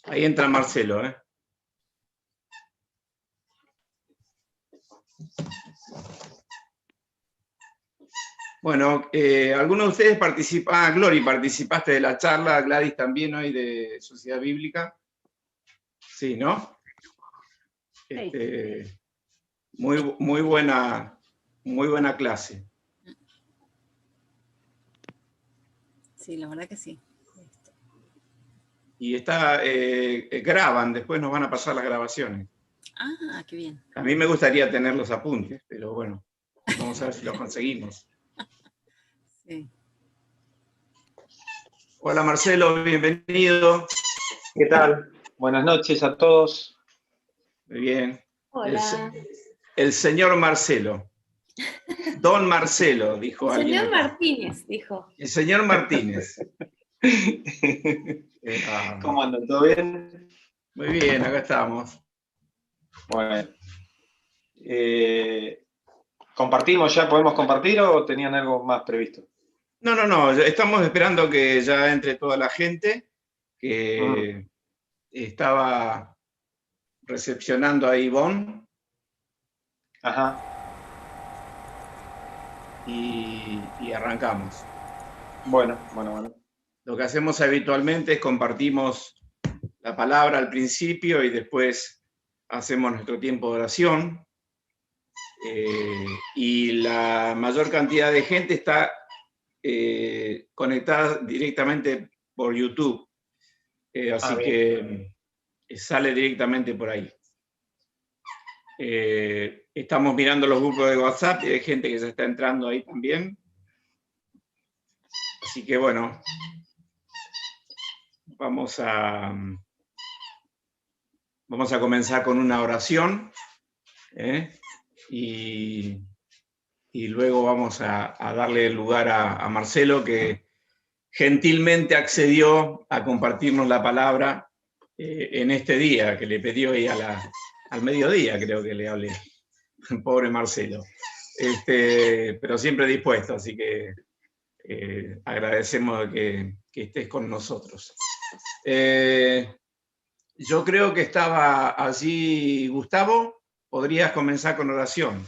Ahí entra Marcelo, ¿eh? Bueno, algunos de ustedes participan, Glory, participaste de la charla, Gladys también hoy de Sociedad Bíblica. Sí, ¿no? Muy buena clase. Sí, la verdad que sí. Y graban, después nos van a pasar las grabaciones. Ah, qué bien. A mí me gustaría tener los apuntes, pero bueno, vamos a ver si los conseguimos. Sí. Hola Marcelo, bienvenido. ¿Qué tal? Buenas noches a todos. Muy bien. Hola. El señor Marcelo. Don Marcelo, dijo El alguien. señor acá. Martínez, dijo. El señor Martínez. ¿Cómo andan? ¿Todo bien? Muy bien, acá estamos. Bueno. ¿Compartimos ya? ¿Podemos compartir o tenían algo más previsto? No, estamos esperando que ya entre toda la gente que estaba recepcionando a Ivonne. Ajá. Y arrancamos. Bueno. Lo que hacemos habitualmente es compartimos la palabra al principio y después hacemos nuestro tiempo de oración. Y la mayor cantidad de gente está conectada directamente por YouTube. Así que sale directamente por ahí. Estamos mirando los grupos de WhatsApp y hay gente que ya está entrando ahí también. Así que bueno, vamos a comenzar con una oración y luego vamos a darle el lugar a Marcelo, que gentilmente accedió a compartirnos la palabra en este día, que le pedí hoy al mediodía, creo que le hablé. Pobre Marcelo. Pero siempre dispuesto, así que agradecemos que estés con nosotros. Yo creo que estaba allí Gustavo. ¿Podrías comenzar con oración?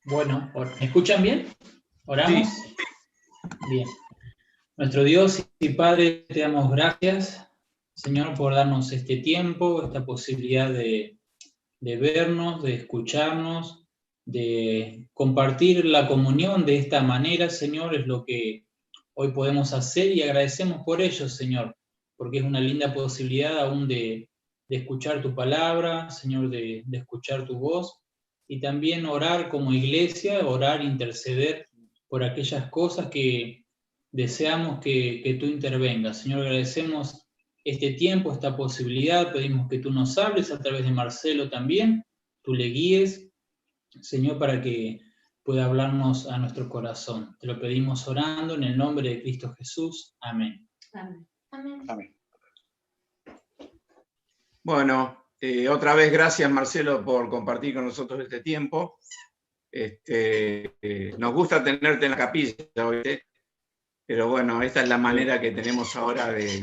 Bueno, ¿me escuchan bien? ¿Oramos? Sí. Bien. Nuestro Dios y Padre, te damos gracias, Señor, por darnos este tiempo, esta posibilidad de vernos, de escucharnos, de compartir la comunión de esta manera, Señor, es lo que hoy podemos hacer y agradecemos por ello, Señor, porque es una linda posibilidad aún de escuchar tu palabra, Señor, de escuchar tu voz, y también orar como iglesia, orar, interceder por aquellas cosas que deseamos que tú intervengas. Señor, agradecemos este tiempo, esta posibilidad, pedimos que tú nos hables a través de Marcelo también, tú le guíes, Señor, para que pueda hablarnos a nuestro corazón. Te lo pedimos orando en el nombre de Cristo Jesús. Amén. Amén. Bueno, otra vez gracias Marcelo por compartir con nosotros este tiempo. Nos gusta tenerte en la capilla, ¿oíste? Pero bueno, esta es la manera que tenemos ahora de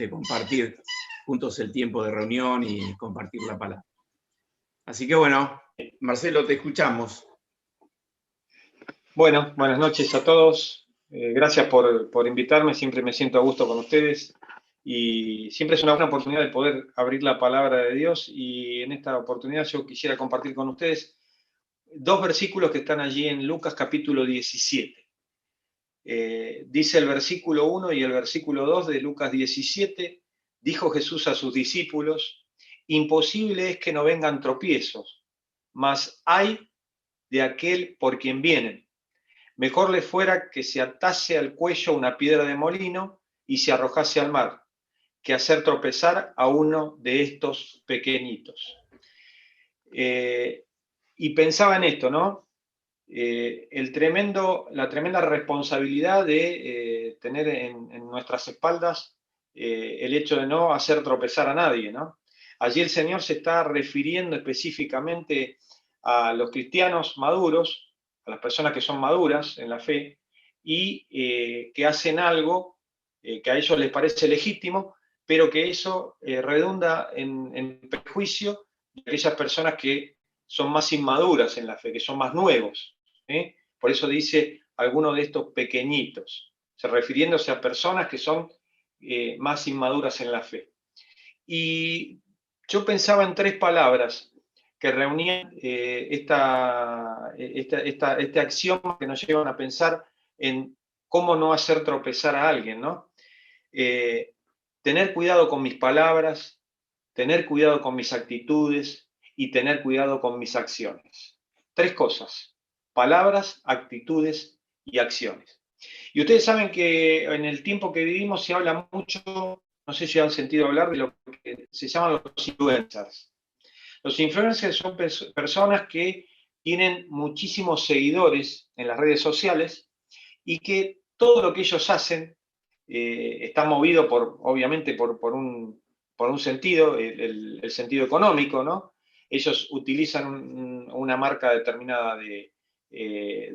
compartir juntos el tiempo de reunión y compartir la palabra. Así que bueno, Marcelo, te escuchamos. Bueno, buenas noches a todos. Gracias por invitarme, siempre me siento a gusto con ustedes y siempre es una buena oportunidad de poder abrir la palabra de Dios, y en esta oportunidad yo quisiera compartir con ustedes dos versículos que están allí en Lucas capítulo 17. Dice el versículo 1 y el versículo 2 de Lucas 17, dijo Jesús a sus discípulos: imposible es que no vengan tropiezos, mas hay de aquel por quien vienen. Mejor le fuera que se atase al cuello una piedra de molino y se arrojase al mar, que hacer tropezar a uno de estos pequeñitos. Y pensaba en esto, ¿no? La tremenda responsabilidad de tener en nuestras espaldas el hecho de no hacer tropezar a nadie, ¿no? Allí el Señor se está refiriendo específicamente a los cristianos maduros, a las personas que son maduras en la fe, y que hacen algo que a ellos les parece legítimo, pero que eso redunda en perjuicio de aquellas personas que son más inmaduras en la fe, que son más nuevos. Por eso dice algunos de estos pequeñitos, refiriéndose a personas que son más inmaduras en la fe. Y yo pensaba en 3 palabras que reunían este axioma que nos llevan a pensar en cómo no hacer tropezar a alguien, ¿no? Tener cuidado con mis palabras, tener cuidado con mis actitudes y tener cuidado con mis acciones. 3 cosas: palabras, actitudes y acciones. Y ustedes saben que en el tiempo que vivimos se habla mucho, no sé si han sentido hablar de lo que se llaman los influencers. Los influencers son personas que tienen muchísimos seguidores en las redes sociales y que todo lo que ellos hacen está movido obviamente por un sentido, el sentido económico, ¿no? Ellos utilizan una marca determinada de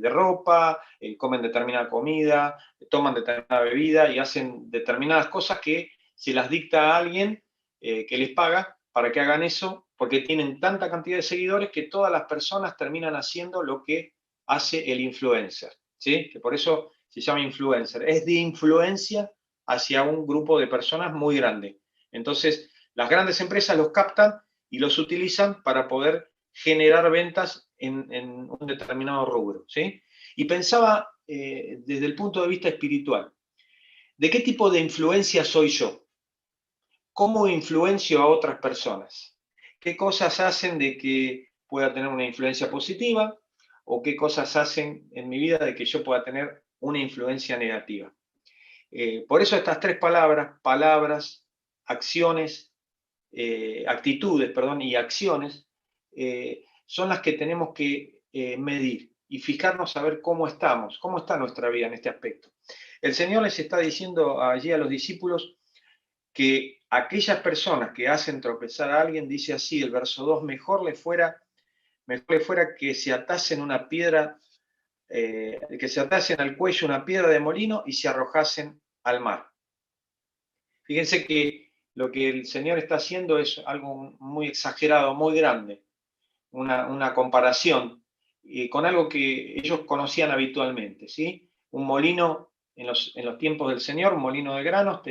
ropa, comen determinada comida, toman determinada bebida y hacen determinadas cosas que se las dicta a alguien que les paga para que hagan eso, porque tienen tanta cantidad de seguidores que todas las personas terminan haciendo lo que hace el influencer, ¿sí? Que por eso se llama influencer. Es de influencia hacia un grupo de personas muy grande. Entonces, las grandes empresas los captan y los utilizan para poder generar ventas en un determinado rubro, ¿sí? Y pensaba desde el punto de vista espiritual, ¿de qué tipo de influencia soy yo? ¿Cómo influencio a otras personas? ¿Qué cosas hacen de que pueda tener una influencia positiva? ¿O qué cosas hacen en mi vida de que yo pueda tener una influencia negativa? Por eso estas 3 palabras, palabras, acciones, actitudes, perdón, y acciones, son las que tenemos que medir y fijarnos a ver cómo estamos, cómo está nuestra vida en este aspecto. El Señor les está diciendo allí a los discípulos que aquellas personas que hacen tropezar a alguien, dice así el verso 2, mejor le fuera que se atasen una piedra, que se atasen al cuello una piedra de molino y se arrojasen al mar. Fíjense que lo que el Señor está haciendo es algo muy exagerado, muy grande, una comparación con algo que ellos conocían habitualmente, ¿sí? Un molino en los tiempos del Señor, un molino de granos,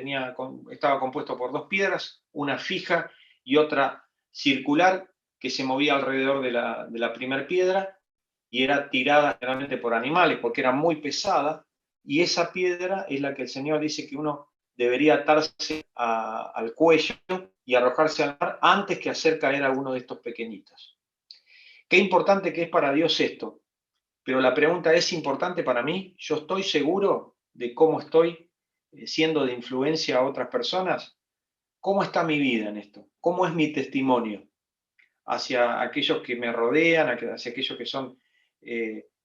estaba compuesto por 2 piedras, una fija y otra circular, que se movía alrededor de la primera piedra y era tirada generalmente por animales porque era muy pesada, y esa piedra es la que el Señor dice que uno debería atarse al cuello y arrojarse al mar antes que hacer caer a uno de estos pequeñitos. Qué importante que es para Dios esto, pero la pregunta es: ¿importante para mí? ¿Yo estoy seguro de cómo estoy siendo de influencia a otras personas? ¿Cómo está mi vida en esto? ¿Cómo es mi testimonio hacia aquellos que me rodean, hacia aquellos que son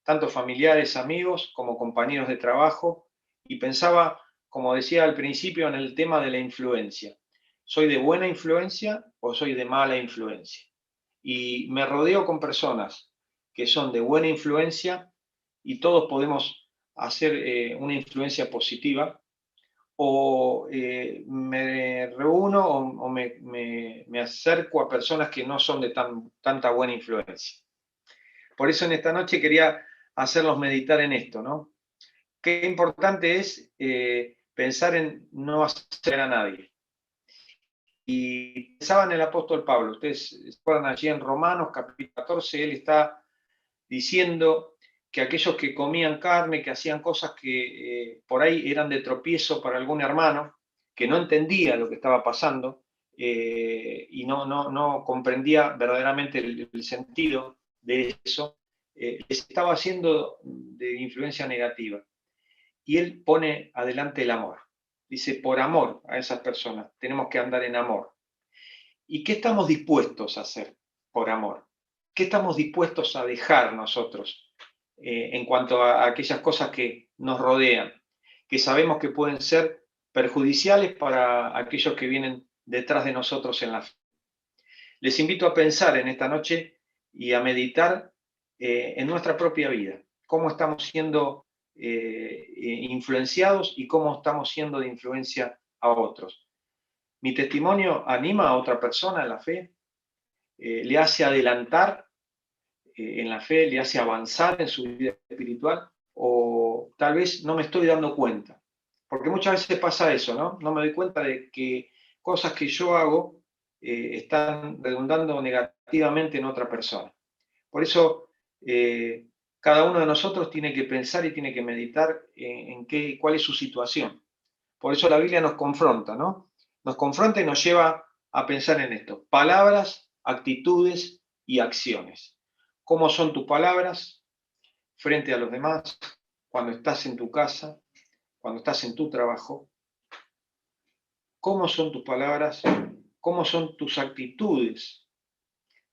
tanto familiares, amigos, como compañeros de trabajo? Y pensaba, como decía al principio, en el tema de la influencia. ¿Soy de buena influencia o soy de mala influencia? Y me rodeo con personas que son de buena influencia y todos podemos hacer una influencia positiva, o me reúno o me acerco a personas que no son de tanta buena influencia. Por eso en esta noche quería hacerlos meditar en esto, ¿no? Qué importante es pensar en no hacer a nadie. Y pensaba en el apóstol Pablo. Ustedes se acuerdan allí en Romanos capítulo 14, él está diciendo que aquellos que comían carne, que hacían cosas que por ahí eran de tropiezo para algún hermano, que no entendía lo que estaba pasando y no comprendía verdaderamente el sentido de eso, les estaba haciendo de influencia negativa. Y él pone adelante el amor. Dice, por amor a esas personas, tenemos que andar en amor. ¿Y qué estamos dispuestos a hacer por amor? ¿Qué estamos dispuestos a dejar nosotros en cuanto a aquellas cosas que nos rodean, que sabemos que pueden ser perjudiciales para aquellos que vienen detrás de nosotros en la fe? Les invito a pensar en esta noche y a meditar en nuestra propia vida. ¿Cómo estamos siendo influenciados y cómo estamos siendo de influencia a otros. Mi testimonio anima a otra persona en la fe, le hace adelantar en la fe, le hace avanzar en su vida espiritual, o tal vez no me estoy dando cuenta. Porque muchas veces pasa eso, ¿no? No me doy cuenta de que cosas que yo hago están redundando negativamente en otra persona. Por eso, cada uno de nosotros tiene que pensar y tiene que meditar en cuál es su situación. Por eso la Biblia nos confronta, ¿no? Nos confronta y nos lleva a pensar en esto. Palabras, actitudes y acciones. ¿Cómo son tus palabras frente a los demás, cuando estás en tu casa, cuando estás en tu trabajo? ¿Cómo son tus palabras? ¿Cómo son tus actitudes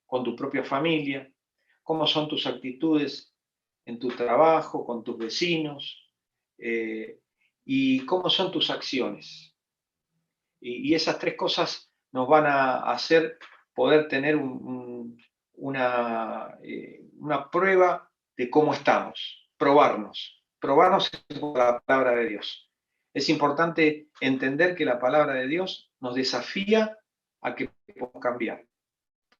con tu propia familia? ¿Cómo son tus actitudes en tu trabajo, con tus vecinos? ¿Y cómo son tus acciones? Y esas tres cosas nos van a hacer poder tener una prueba de cómo estamos, probarnos por la palabra de Dios. Es importante entender que la palabra de Dios nos desafía a que podamos cambiar.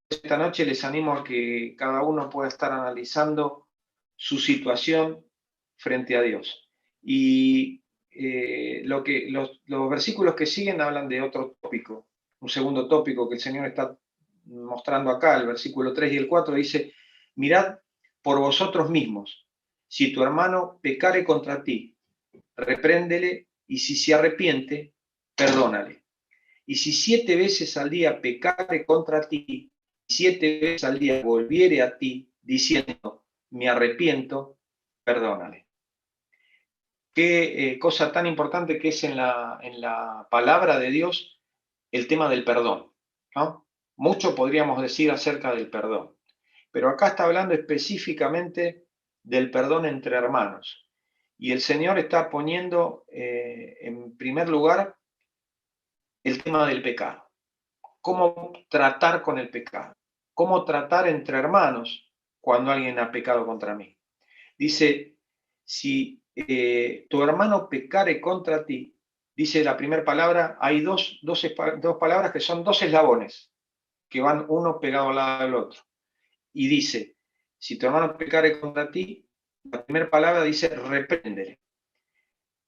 Esta noche les animo a que cada uno pueda estar analizando su situación frente a Dios. Y los versículos que siguen hablan de otro tópico, un segundo tópico que el Señor está mostrando acá, el versículo 3 y el 4 dice: mirad por vosotros mismos, si tu hermano pecare contra ti, repréndele, y si se arrepiente, perdónale. Y si 7 veces al día pecare contra ti, 7 veces al día volviere a ti, diciendo, me arrepiento, perdónale. Qué cosa tan importante que es en la palabra de Dios el tema del perdón, ¿no? Mucho podríamos decir acerca del perdón, pero acá está hablando específicamente del perdón entre hermanos. Y el Señor está poniendo en primer lugar el tema del pecado. Cómo tratar con el pecado. Cómo tratar entre hermanos cuando alguien ha pecado contra mí. Dice, si tu hermano pecare contra ti, dice la primera palabra, hay dos palabras que son 2 eslabones, que van uno pegado al lado del otro. Y dice, si tu hermano pecare contra ti, la primera palabra dice, repréndele.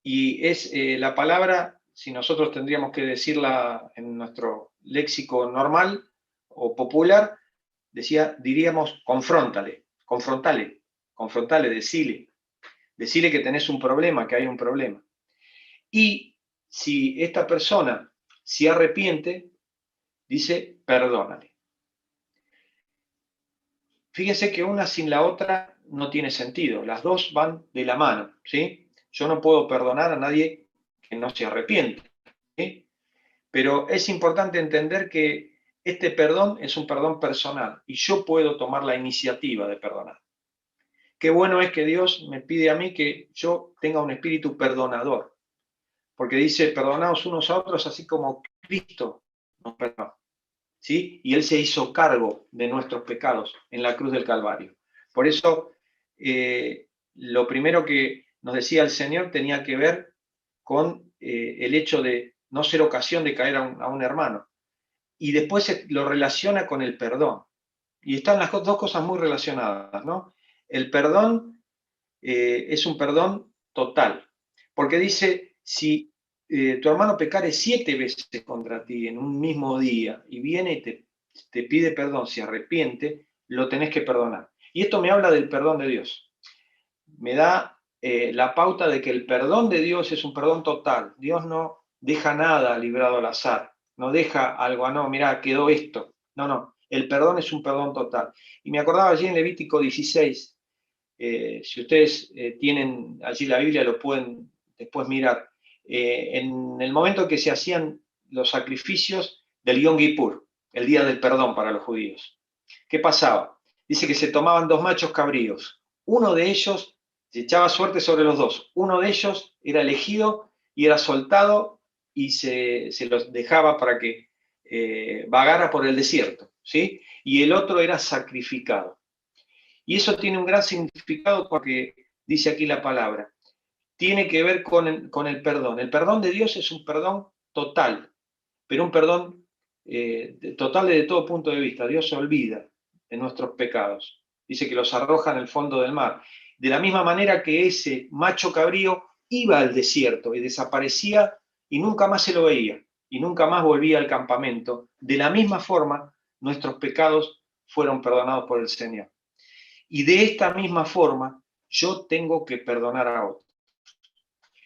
Y es la palabra, si nosotros tendríamos que decirla en nuestro léxico normal o popular, diríamos, confróntale, decile que tenés un problema, que hay un problema. Y si esta persona se arrepiente, dice, perdónale. Fíjense que una sin la otra no tiene sentido, las dos van de la mano, ¿sí? Yo no puedo perdonar a nadie que no se arrepiente, ¿sí? Pero es importante entender que este perdón es un perdón personal y yo puedo tomar la iniciativa de perdonar. Qué bueno es que Dios me pide a mí que yo tenga un espíritu perdonador, porque dice, perdonaos unos a otros así como Cristo nos perdonó, ¿sí? Y Él se hizo cargo de nuestros pecados en la cruz del Calvario. Por eso, lo primero que nos decía el Señor tenía que ver con el hecho de no ser ocasión de caer a un hermano. Y después lo relaciona con el perdón. Y están las dos cosas muy relacionadas, ¿no? El perdón es un perdón total. Porque dice, si tu hermano pecare 7 veces contra ti en un mismo día y viene y te pide perdón, se arrepiente, lo tenés que perdonar. Y esto me habla del perdón de Dios. Me da la pauta de que el perdón de Dios es un perdón total. Dios no deja nada librado al azar. No deja algo, no, mirá, quedó esto. No. El perdón es un perdón total. Y me acordaba allí en Levítico 16, si ustedes tienen allí la Biblia, lo pueden después mirar. En el momento que se hacían los sacrificios del Yom Kippur, el día del perdón para los judíos. ¿Qué pasaba? Dice que se tomaban 2 machos cabríos. Uno de ellos se echaba suerte sobre los 2. Uno de ellos era elegido y era soltado y se los dejaba para que vagara por el desierto, ¿sí? Y el otro era sacrificado. Y eso tiene un gran significado porque dice aquí la palabra. tiene que ver con el perdón. El perdón de Dios es un perdón total, pero un perdón total desde todo punto de vista. Dios se olvida de nuestros pecados. Dice que los arroja en el fondo del mar. De la misma manera que ese macho cabrío iba al desierto y desaparecía y nunca más se lo veía y nunca más volvía al campamento. De la misma forma, nuestros pecados fueron perdonados por el Señor. Y de esta misma forma, yo tengo que perdonar a otros.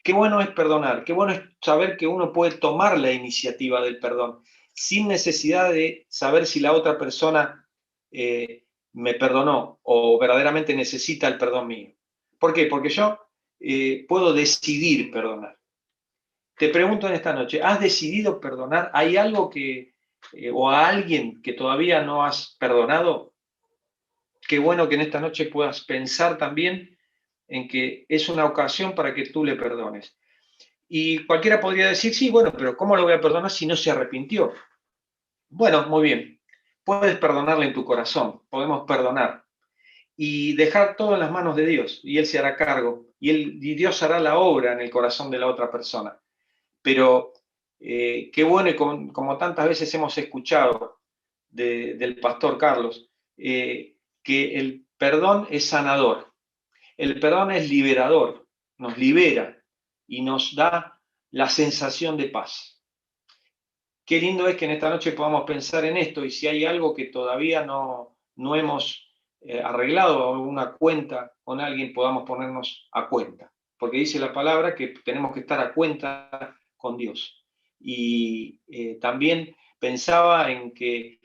Qué bueno es perdonar, qué bueno es saber que uno puede tomar la iniciativa del perdón sin necesidad de saber si la otra persona me perdonó o verdaderamente necesita el perdón mío. ¿Por qué? Porque yo puedo decidir perdonar. Te pregunto en esta noche, ¿has decidido perdonar? ¿Hay algo o a alguien que todavía no has perdonado? Qué bueno que en esta noche puedas pensar también en que es una ocasión para que tú le perdones. Y cualquiera podría decir, sí, bueno, pero ¿cómo lo voy a perdonar si no se arrepintió? Bueno, muy bien. Puedes perdonarle en tu corazón, podemos perdonar y dejar todo en las manos de Dios y Él se hará cargo y Dios hará la obra en el corazón de la otra persona. Pero qué bueno, y como tantas veces hemos escuchado del pastor Carlos, que el perdón es sanador, el perdón es liberador, nos libera y nos da la sensación de paz. Qué lindo es que en esta noche podamos pensar en esto y si hay algo que todavía no hemos arreglado, alguna cuenta con alguien, podamos ponernos a cuenta. Porque dice la palabra que tenemos que estar a cuenta con Dios. Y también pensaba en que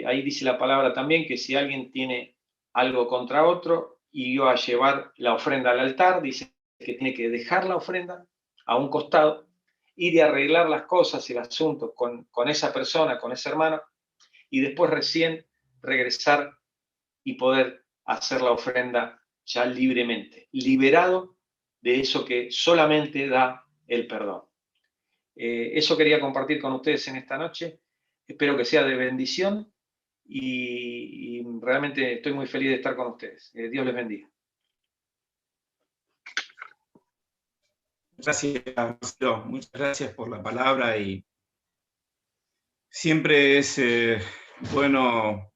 ahí dice la palabra también, que si alguien tiene algo contra otro y iba a llevar la ofrenda al altar, dice que tiene que dejar la ofrenda a un costado, ir y arreglar las cosas, el asunto con esa persona, con ese hermano, y después recién regresar y poder hacer la ofrenda ya libremente, liberado de eso que solamente da el perdón. Eso quería compartir con ustedes en esta noche. Espero que sea de bendición y realmente estoy muy feliz de estar con ustedes. Dios les bendiga. Gracias, Marcelo. Muchas gracias por la palabra y siempre es bueno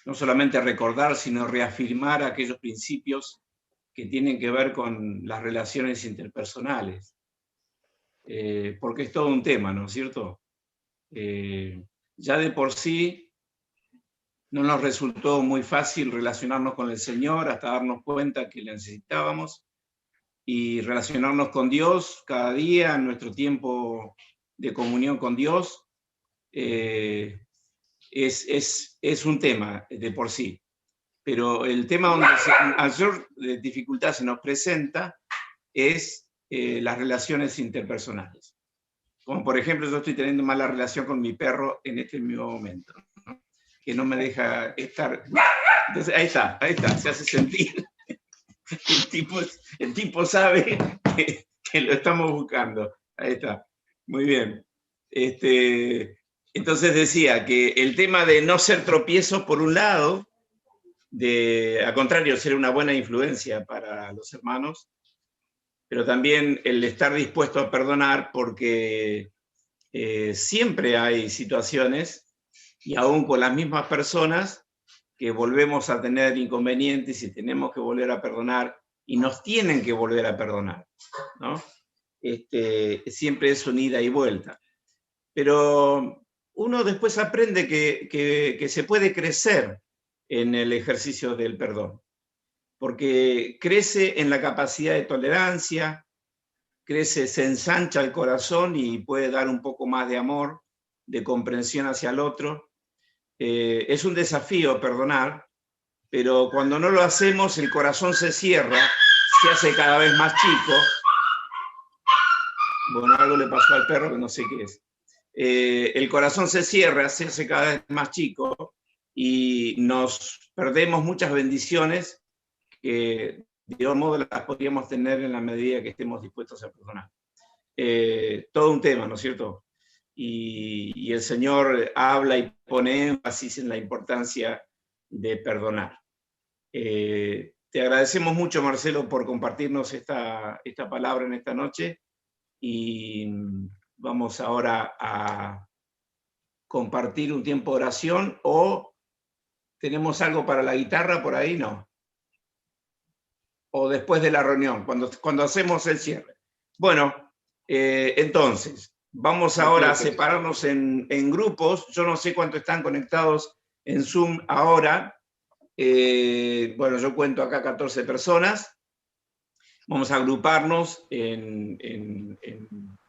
no solamente recordar, sino reafirmar aquellos principios que tienen que ver con las relaciones interpersonales, porque es todo un tema, ¿no es cierto? Ya de por sí no nos resultó muy fácil relacionarnos con el Señor hasta darnos cuenta que le necesitábamos, y relacionarnos con Dios cada día en nuestro tiempo de comunión con Dios es un tema de por sí. Pero el tema donde mayor dificultad se nos presenta es las relaciones interpersonales. Como por ejemplo, yo estoy teniendo mala relación con mi perro en este mismo momento, ¿no? Que no me deja estar. Entonces, ahí está, se hace sentir. El tipo sabe que lo estamos buscando. Ahí está. Muy bien. Entonces decía que el tema de no ser tropiezos por un lado, al contrario, ser una buena influencia para los hermanos, pero también el estar dispuesto a perdonar, porque siempre hay situaciones, y aún con las mismas personas, que volvemos a tener inconvenientes y tenemos que volver a perdonar, y nos tienen que volver a perdonar, ¿no? Siempre es un ida y vuelta. Pero uno después aprende que se puede crecer en el ejercicio del perdón, porque crece en la capacidad de tolerancia, se ensancha el corazón y puede dar un poco más de amor, de comprensión hacia el otro. Es un desafío perdonar, pero cuando no lo hacemos, el corazón se cierra, se hace cada vez más chico. Bueno, algo le pasó al perro que no sé qué es. El corazón se cierra, se hace cada vez más chico y nos perdemos muchas bendiciones que de otro modo las podríamos tener en la medida que estemos dispuestos a perdonar. Todo un tema, ¿no es cierto? Y el Señor habla y pone énfasis en la importancia de perdonar. Te agradecemos mucho, Marcelo, por compartirnos esta palabra en esta noche, y vamos ahora a compartir un tiempo de oración. ¿O tenemos algo para la guitarra por ahí? No. O después de la reunión, cuando hacemos el cierre. Bueno, entonces, vamos ahora a separarnos en grupos. Yo no sé cuántos están conectados en Zoom ahora. Bueno, yo cuento acá 14 personas. Vamos a agruparnos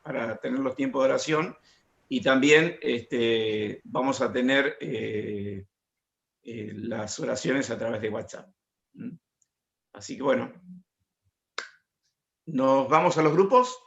para tener los tiempos de oración, y también vamos a tener las oraciones a través de WhatsApp. Así que bueno, ¿nos vamos a los grupos?